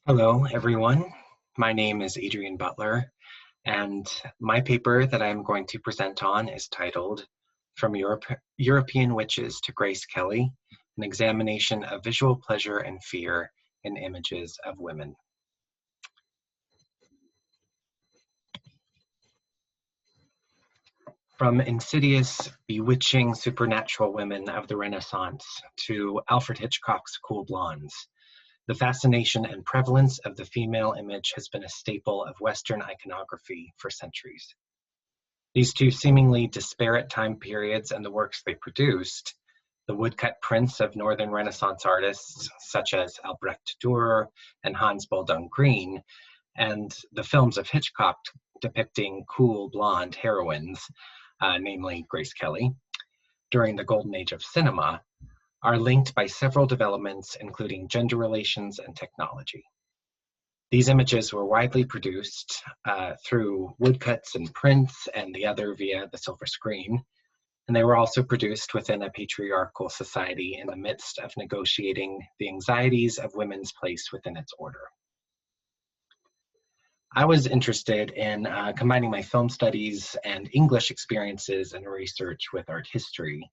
Hello, everyone. My name is Adrian Butler, and my paper that I'm going to present on is titled From European Witches to Grace Kelly, an examination of visual pleasure and fear in images of women. From insidious, bewitching supernatural women of the Renaissance to Alfred Hitchcock's cool blondes, the fascination and prevalence of the female image has been a staple of Western iconography for centuries. These two seemingly disparate time periods and the works they produced, the woodcut prints of Northern Renaissance artists such as Albrecht Dürer and Hans Baldung Green, and the films of Hitchcock depicting cool blonde heroines, namely Grace Kelly, during the golden age of cinema, are linked by several developments, including gender relations and technology. These images were widely produced through woodcuts and prints, and the other via the silver screen. And they were also produced within a patriarchal society in the midst of negotiating the anxieties of women's place within its order. I was interested in combining my film studies and English experiences and research with art history.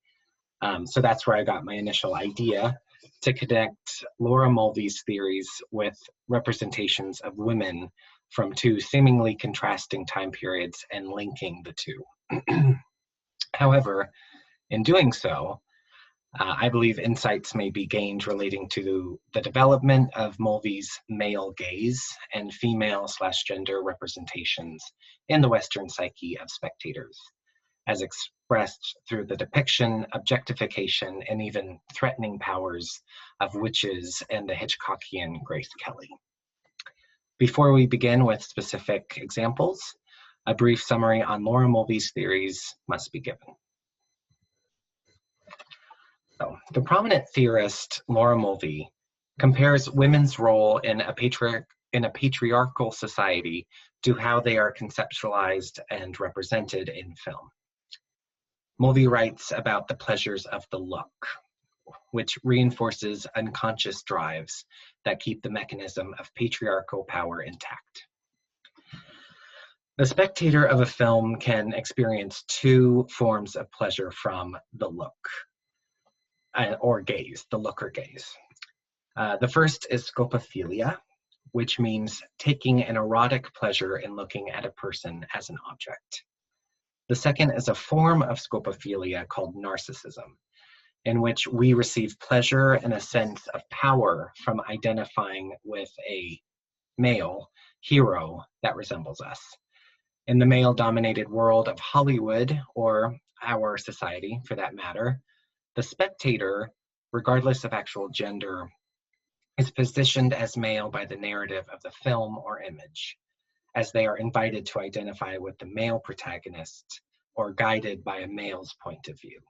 So that's where I got my initial idea to connect Laura Mulvey's theories with representations of women from two seemingly contrasting time periods and linking the two. However, in doing so, I believe insights may be gained relating to the development of Mulvey's male gaze and female/gender representations in the Western psyche of spectators, as expressed through the depiction, objectification, and even threatening powers of witches and the Hitchcockian Grace Kelly. Before we begin with specific examples, a brief summary on Laura Mulvey's theories must be given. So, the prominent theorist Laura Mulvey compares women's role in a patriarchal society to how they are conceptualized and represented in film. Mulvey writes about the pleasures of the look, which reinforces unconscious drives that keep the mechanism of patriarchal power intact. The spectator of a film can experience two forms of pleasure from the look, or gaze, the look or gaze. The first is scopophilia, which means taking an erotic pleasure in looking at a person as an object. The second is a form of scopophilia called narcissism, in which we receive pleasure and a sense of power from identifying with a male hero that resembles us. In the male-dominated world of Hollywood, or our society for that matter, the spectator, regardless of actual gender, is positioned as male by the narrative of the film or image, as they are invited to identify with the male protagonist or guided by a male's point of view.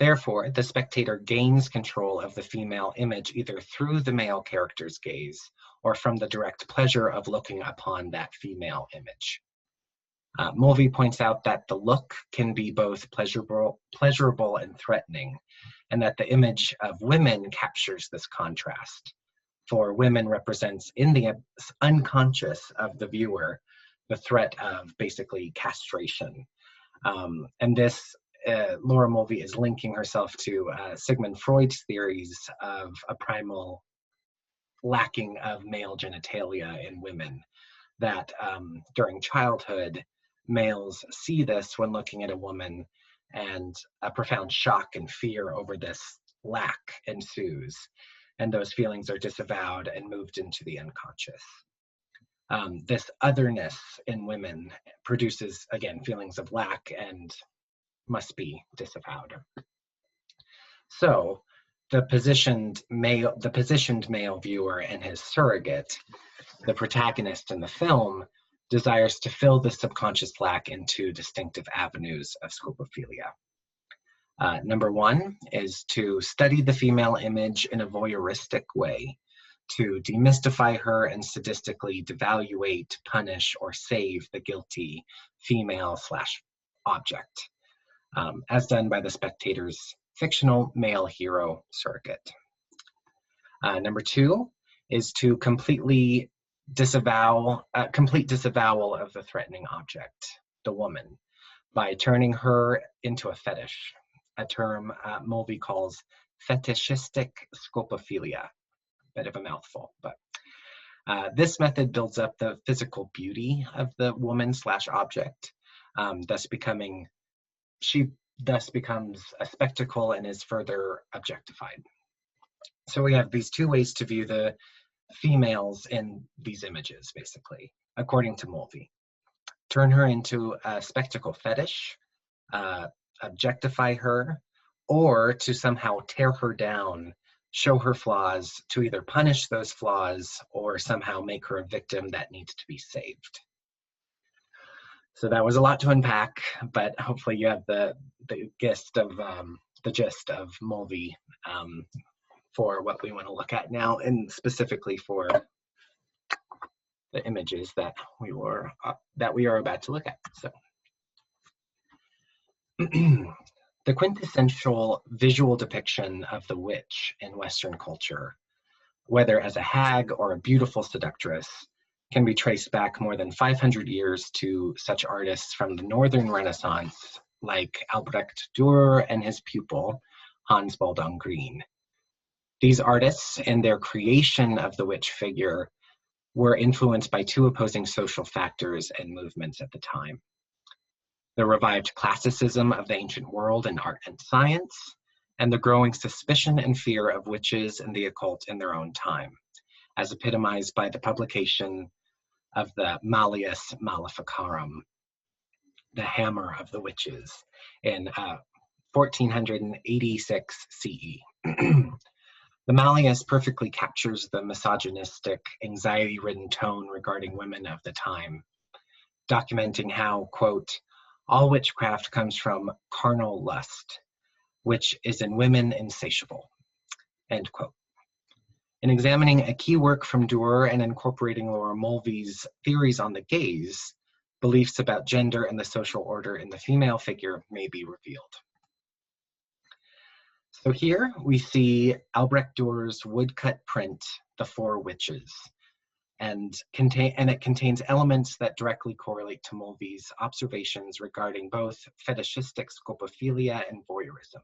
Therefore, the spectator gains control of the female image either through the male character's gaze or from the direct pleasure of looking upon that female image. Mulvey points out that the look can be both pleasurable and threatening, and that the image of women captures this contrast. For women represents in the unconscious of the viewer the threat of basically castration. And this, Laura Mulvey is linking herself to Sigmund Freud's theories of a primal lacking of male genitalia in women, that during childhood, males see this when looking at a woman, and a profound shock and fear over this lack ensues, and those feelings are disavowed and moved into the unconscious. This otherness in women produces, again, feelings of lack and must be disavowed. So the positioned male viewer and his surrogate, the protagonist in the film, desires to fill the subconscious lack in two distinctive avenues of scopophilia. Number one is to study the female image in a voyeuristic way, to demystify her and sadistically devaluate, punish, or save the guilty female/object, as done by the spectator's fictional male hero surrogate. Number two is to complete disavowal of the threatening object, the woman, by turning her into a fetish, a term Mulvey calls fetishistic scopophilia. Bit of a mouthful, but this method builds up the physical beauty of the woman slash object, she thus becomes a spectacle and is further objectified. So we have these two ways to view the females in these images, basically, according to Mulvey. Turn her into a spectacle fetish, objectify her, or to somehow tear her down, show her flaws, to either punish those flaws or somehow make her a victim that needs to be saved. So that was a lot to unpack, but hopefully you have the gist of Mulvey for what we want to look at now, and specifically for the images that we are about to look at. So the quintessential visual depiction of the witch in Western culture, whether as a hag or a beautiful seductress, can be traced back more than 500 years to such artists from the Northern Renaissance like Albrecht Dürer and his pupil, Hans Baldung Green. These artists and their creation of the witch figure were influenced by two opposing social factors and movements at the time: the revived classicism of the ancient world in art and science, and the growing suspicion and fear of witches and the occult in their own time, as epitomized by the publication of the Malleus Maleficarum, the Hammer of the Witches, in 1486 CE. The Malleus perfectly captures the misogynistic, anxiety-ridden tone regarding women of the time, documenting how, quote, all witchcraft comes from carnal lust, which is in women insatiable, end quote. In examining a key work from Dürer and incorporating Laura Mulvey's theories on the gaze, beliefs about gender and the social order in the female figure may be revealed. So here we see Albrecht Dürer's woodcut print, The Four Witches, and it contains elements that directly correlate to Mulvey's observations regarding both fetishistic scopophilia and voyeurism.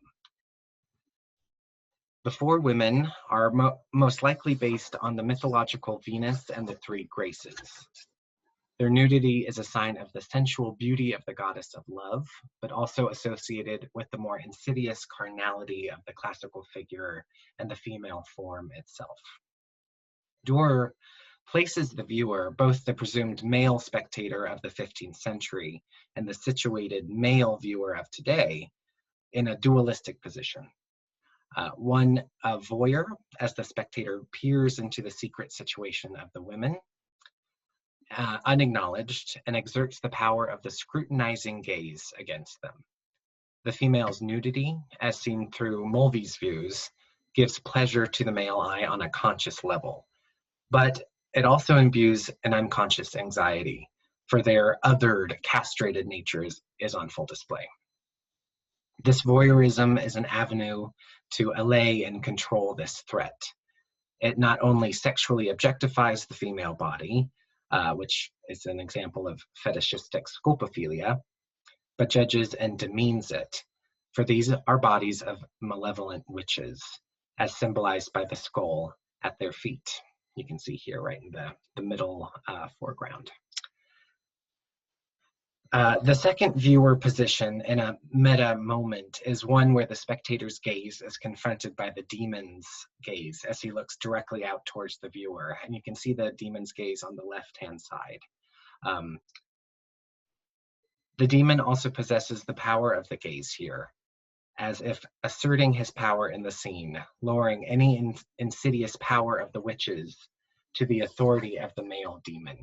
The four women are most likely based on the mythological Venus and the three Graces. Their nudity is a sign of the sensual beauty of the goddess of love, but also associated with the more insidious carnality of the classical figure and the female form itself. Dürer places the viewer, both the presumed male spectator of the 15th century and the situated male viewer of today, in a dualistic position. One, a voyeur, as the spectator peers into the secret situation of the women, unacknowledged, and exerts the power of the scrutinizing gaze against them. The female's nudity, as seen through Mulvey's views, gives pleasure to the male eye on a conscious level, but it also imbues an unconscious anxiety, for their othered, castrated natures is on full display. This voyeurism is an avenue to allay and control this threat. It not only sexually objectifies the female body, which is an example of fetishistic scopophilia, but judges and demeans it, for these are bodies of malevolent witches, as symbolized by the skull at their feet. You can see here right in the middle foreground. The second viewer position in a meta moment is one where the spectator's gaze is confronted by the demon's gaze as he looks directly out towards the viewer. And you can see the demon's gaze on the left-hand side. The demon also possesses the power of the gaze here, as if asserting his power in the scene, lowering any insidious power of the witches to the authority of the male demon.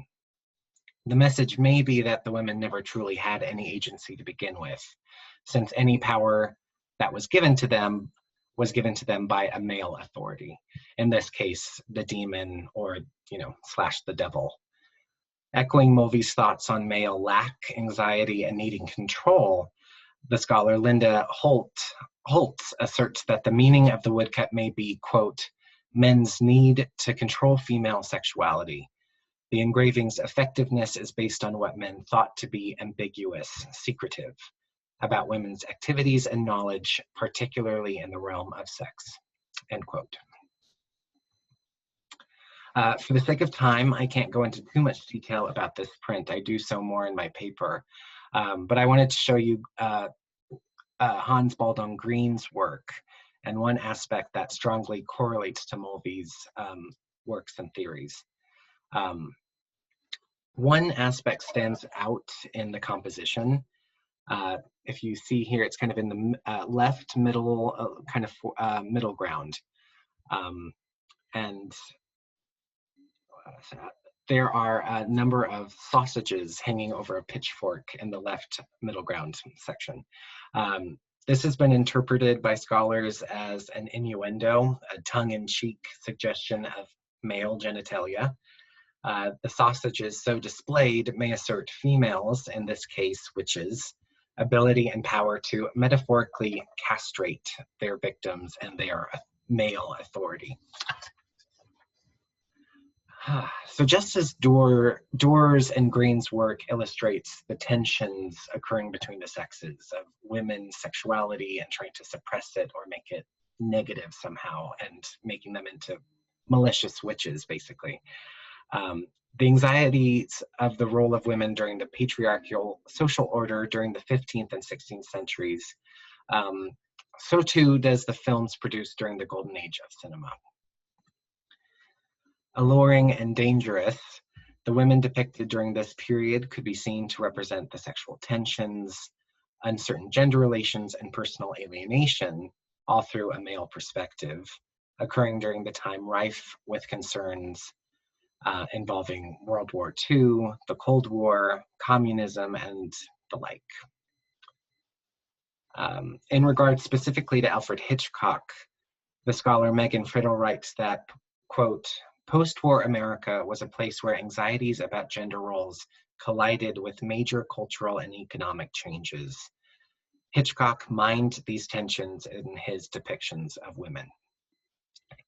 The message may be that the women never truly had any agency to begin with, since any power that was given to them by a male authority. In this case, the demon or, / the devil. Echoing Mulvey's thoughts on male lack, anxiety, and needing control, the scholar Linda Holtz asserts that the meaning of the woodcut may be, quote, men's need to control female sexuality. The engraving's effectiveness is based on what men thought to be ambiguous, secretive, about women's activities and knowledge, particularly in the realm of sex, end quote. For the sake of time, I can't go into too much detail about this print. I do so more in my paper. But I wanted to show you Hans Baldung Green's work, and one aspect that strongly correlates to Mulvey's works and theories. One aspect stands out in the composition. If you see here, it's kind of in the left middle, middle ground. And there are a number of sausages hanging over a pitchfork in the left middle ground section. This has been interpreted by scholars as an innuendo, a tongue-in-cheek suggestion of male genitalia. The sausages so displayed may assert females, in this case witches, ability and power to metaphorically castrate their victims and their male authority. So just as Doerr's and Green's work illustrates the tensions occurring between the sexes of women's sexuality and trying to suppress it or make it negative somehow and making them into malicious witches, basically. The anxieties of the role of women during the patriarchal social order during the 15th and 16th centuries, so too does the films produced during the golden age of cinema. Alluring and dangerous, the women depicted during this period could be seen to represent the sexual tensions, uncertain gender relations, and personal alienation, all through a male perspective, occurring during the time rife with concerns involving World War II, the Cold War, communism, and the like. In regard specifically to Alfred Hitchcock, the scholar Megan Friddle writes that, quote, post-war America was a place where anxieties about gender roles collided with major cultural and economic changes. Hitchcock mined these tensions in his depictions of women,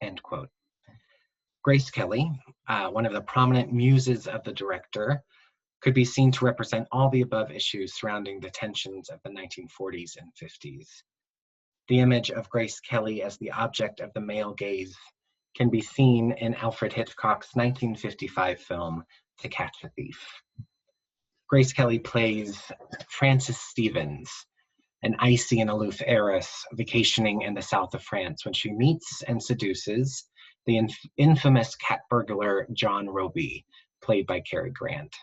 end quote. Grace Kelly, one of the prominent muses of the director, could be seen to represent all the above issues surrounding the tensions of the 1940s and 50s. The image of Grace Kelly as the object of the male gaze can be seen in Alfred Hitchcock's 1955 film, To Catch a Thief. Grace Kelly plays Frances Stevens, an icy and aloof heiress vacationing in the south of France when she meets and seduces the infamous cat burglar John Roby, played by Cary Grant.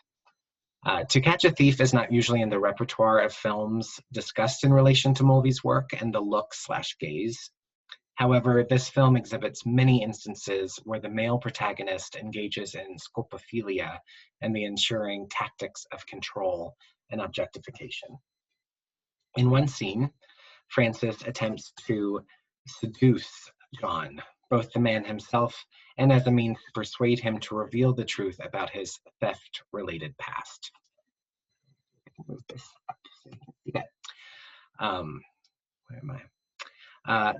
To Catch a Thief is not usually in the repertoire of films discussed in relation to Mulvey's work and the look/gaze. However, this film exhibits many instances where the male protagonist engages in scopophilia and the ensuing tactics of control and objectification. In one scene, Frances attempts to seduce John, both the man himself and as a means to persuade him to reveal the truth about his theft-related past. Move this up so you can see that. Where am I?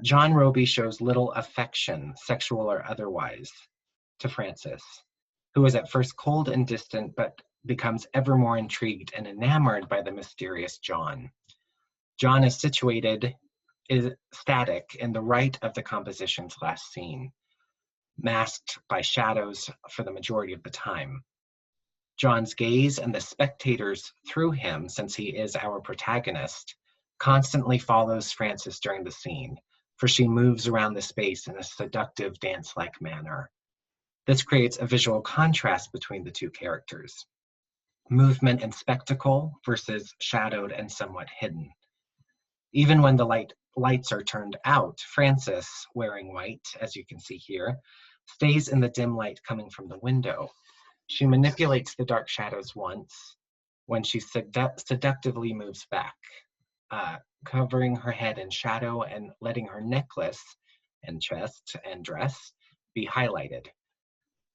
John Roby shows little affection, sexual or otherwise, to Frances, who is at first cold and distant, but becomes ever more intrigued and enamored by the mysterious John. John is static in the right of the composition's last scene, masked by shadows for the majority of the time. John's gaze and the spectators through him, since he is our protagonist, constantly follows Frances during the scene, for she moves around the space in a seductive dance-like manner. This creates a visual contrast between the two characters, movement and spectacle versus shadowed and somewhat hidden. Even when the lights are turned out, Frances, wearing white, as you can see here, stays in the dim light coming from the window. She manipulates the dark shadows once, when she seductively moves back, covering her head in shadow and letting her necklace and chest and dress be highlighted.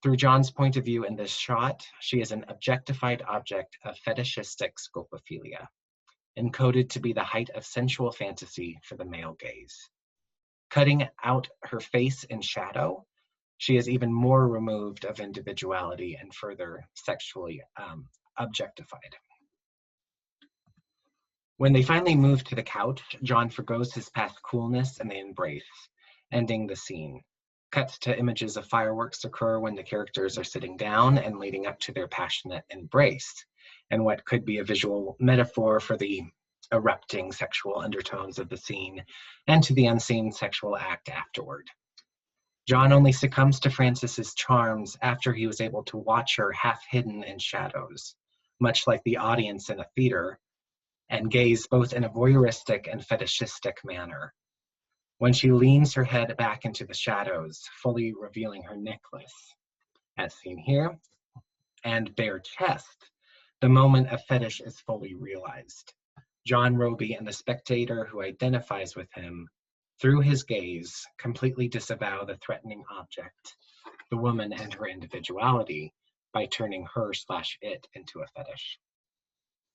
Through John's point of view in this shot, she is an objectified object of fetishistic scopophilia, encoded to be the height of sensual fantasy for the male gaze. Cutting out her face in shadow, she is even more removed of individuality and further sexually objectified. When they finally move to the couch, John forgoes his past coolness and they embrace, ending the scene. Cuts to images of fireworks occur when the characters are sitting down and leading up to their passionate embrace, and what could be a visual metaphor for the erupting sexual undertones of the scene and to the unseen sexual act afterward. John only succumbs to Frances's charms after he was able to watch her half hidden in shadows, much like the audience in a theater, and gaze both in a voyeuristic and fetishistic manner. When she leans her head back into the shadows, fully revealing her necklace, as seen here, and bare chest, the moment of fetish is fully realized. John Roby and the spectator who identifies with him, through his gaze, completely disavow the threatening object, the woman and her individuality, by turning her/it into a fetish.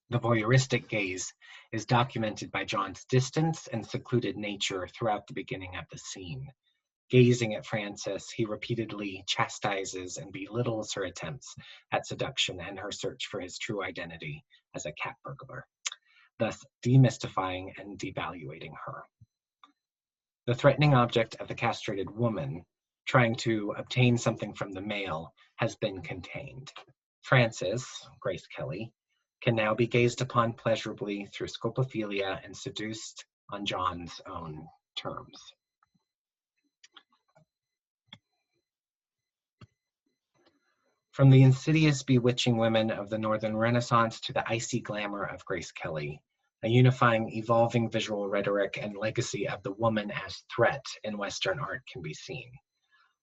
The voyeuristic gaze is documented by John's distance and secluded nature throughout the beginning of the scene. Gazing at Frances, he repeatedly chastises and belittles her attempts at seduction and her search for his true identity as a cat burglar, thus demystifying and devaluating her. The threatening object of the castrated woman, trying to obtain something from the male, has been contained. Frances, Grace Kelly, can now be gazed upon pleasurably through scopophilia and seduced on John's own terms. From the insidious, bewitching women of the Northern Renaissance to the icy glamour of Grace Kelly, a unifying, evolving visual rhetoric and legacy of the woman as threat in Western art can be seen.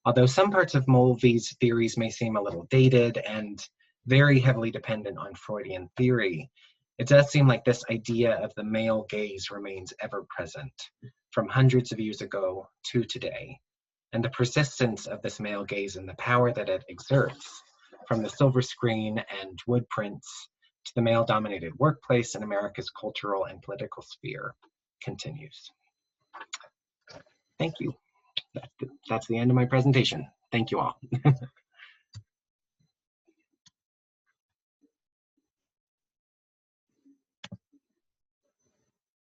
Although some parts of Mulvey's theories may seem a little dated and very heavily dependent on Freudian theory, it does seem like this idea of the male gaze remains ever present, from hundreds of years ago to today, and the persistence of this male gaze and the power that it exerts, from the silver screen and wood prints to the male-dominated workplace in America's cultural and political sphere, continues. Thank you. That's the end of my presentation. Thank you all.